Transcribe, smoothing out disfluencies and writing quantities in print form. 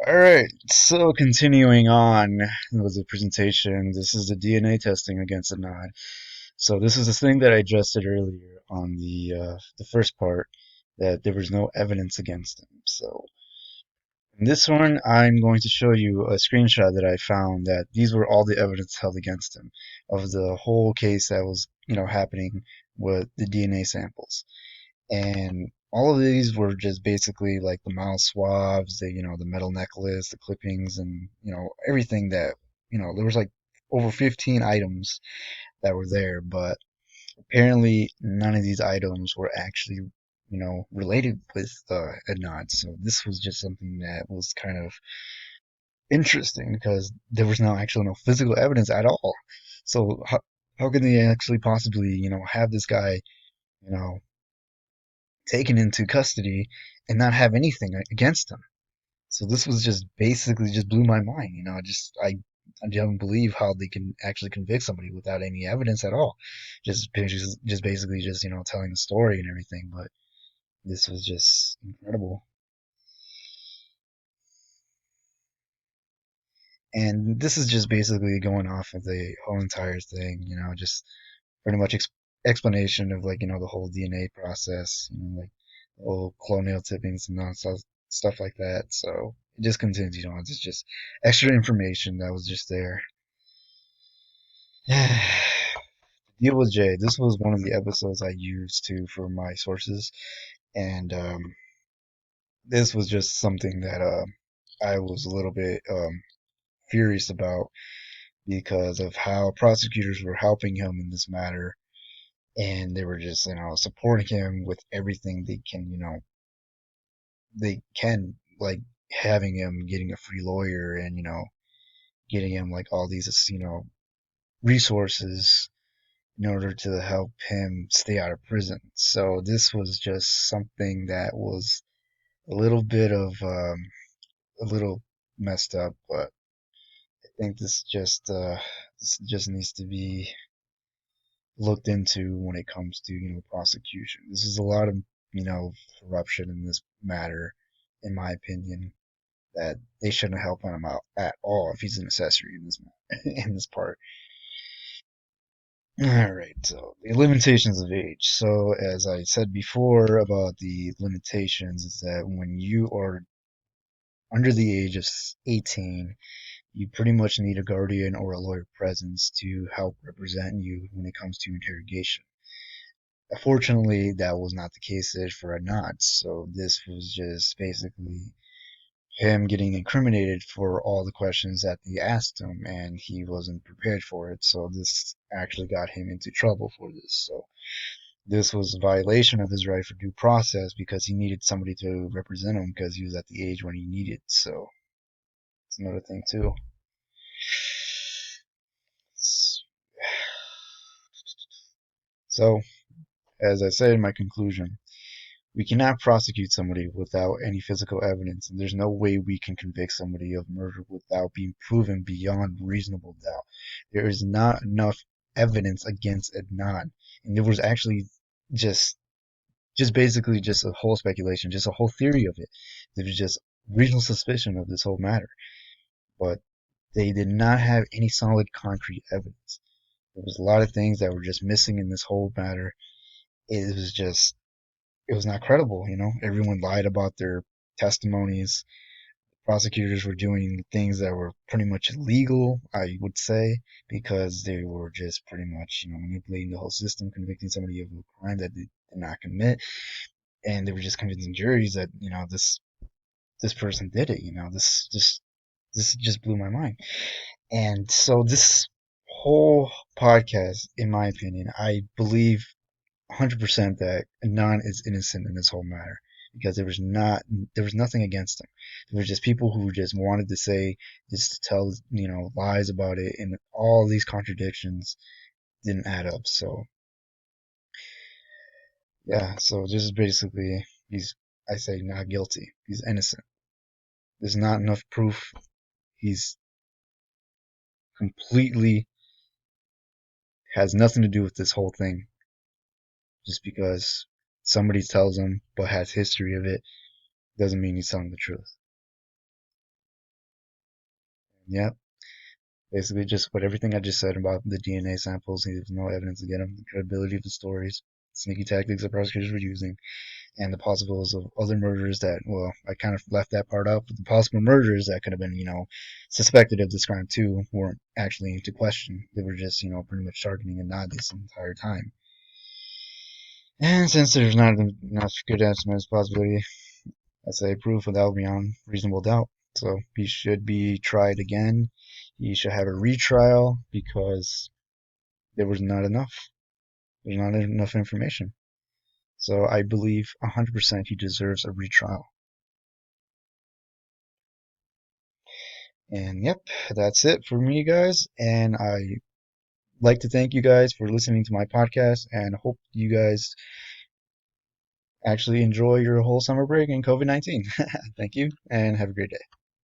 Alright, so continuing on with the presentation, this is the DNA testing against Anand. So this is the thing that I addressed it earlier on the first part, that there was no evidence against him. So in this one, I'm going to show you a screenshot that I found that these were all the evidence held against him of the whole case that was, happening with the DNA samples. And all of these were just basically like the mouth swabs, the metal necklace, the clippings, and everything that there was like over 15 items that were there, but apparently none of these items were actually related with Adnan. So this was just something that was kind of interesting because there was no physical evidence at all. So how can they actually possibly have this guy you know taken into custody and not have anything against him? So this was just basically just blew my mind. I don't believe how they can actually convict somebody without any evidence at all. Just basically just telling the story and everything. But this was just incredible. And this is just basically going off of the whole entire thing. Just pretty much explanation of like the whole DNA process. Like the whole colonial tippings and stuff like that. So it just continues. It's just extra information that was just there. Deal with Jay. This was one of the episodes I used to for my sources, and this was just something that I was a little bit furious about because of how prosecutors were helping him in this matter, and they were just supporting him with everything they can, like having him getting a free lawyer and getting him like all these resources in order to help him stay out of prison. So this was just something that was a little bit of a little messed up, but I think this just needs to be looked into when it comes to prosecution. This is a lot of corruption in this matter, in my opinion. That they shouldn't help him out at all if he's an accessory in this in this part. All right, so the limitations of age. So, as I said before about the limitations, is that when you are under the age of 18, you pretty much need a guardian or a lawyer presence to help represent you when it comes to interrogation. Fortunately, that was not the case for Anat, so this was just basically him getting incriminated for all the questions that they asked him, and he wasn't prepared for it. So this actually got him into trouble for this. So this was a violation of his right for due process because he needed somebody to represent him because he was at the age when he needed. So it's another thing too. So, as I said in my conclusion, we cannot prosecute somebody without any physical evidence, and there's no way we can convict somebody of murder without being proven beyond reasonable doubt. There is not enough evidence against Adnan, and there was actually just just basically just a whole speculation, just a whole theory of it. There was just reasonable suspicion of this whole matter, but they did not have any solid concrete evidence. There was a lot of things that were just missing in this whole matter. It was just it was not credible. Everyone lied about their testimonies. Prosecutors were doing things that were pretty much illegal, I would say, because they were just pretty much, manipulating the whole system, convicting somebody of a crime that they did not commit, and they were just convincing juries that, this person did it. This just blew my mind. And so this whole podcast, in my opinion, I believe 100% that Adnan is innocent in this whole matter because there was nothing against him. There was just people who just wanted to say just to tell lies about it, and all these contradictions didn't add up. So yeah, so this is basically he's I say not guilty. He's innocent. There's not enough proof. He's completely has nothing to do with this whole thing. Just because somebody tells him but has history of it doesn't mean he's telling the truth. Yep. Basically, just what everything I just said about the DNA samples. There's no evidence against them. The credibility of the stories, sneaky tactics that prosecutors were using, and the possibles of other murders that, well, I kind of left that part out, but the possible murders that could have been, suspected of this crime too weren't actually into question. They were just, pretty much targeting Anad this entire time. And since there's not enough good estimates possibility, I say proof without beyond reasonable doubt. So he should be tried again. He should have a retrial because there was not enough. There's not enough information. So I believe 100% he deserves a retrial. And yep, that's it for me, guys. And I like to thank you guys for listening to my podcast and hope you guys actually enjoy your whole summer break in COVID-19. Thank you and have a great day.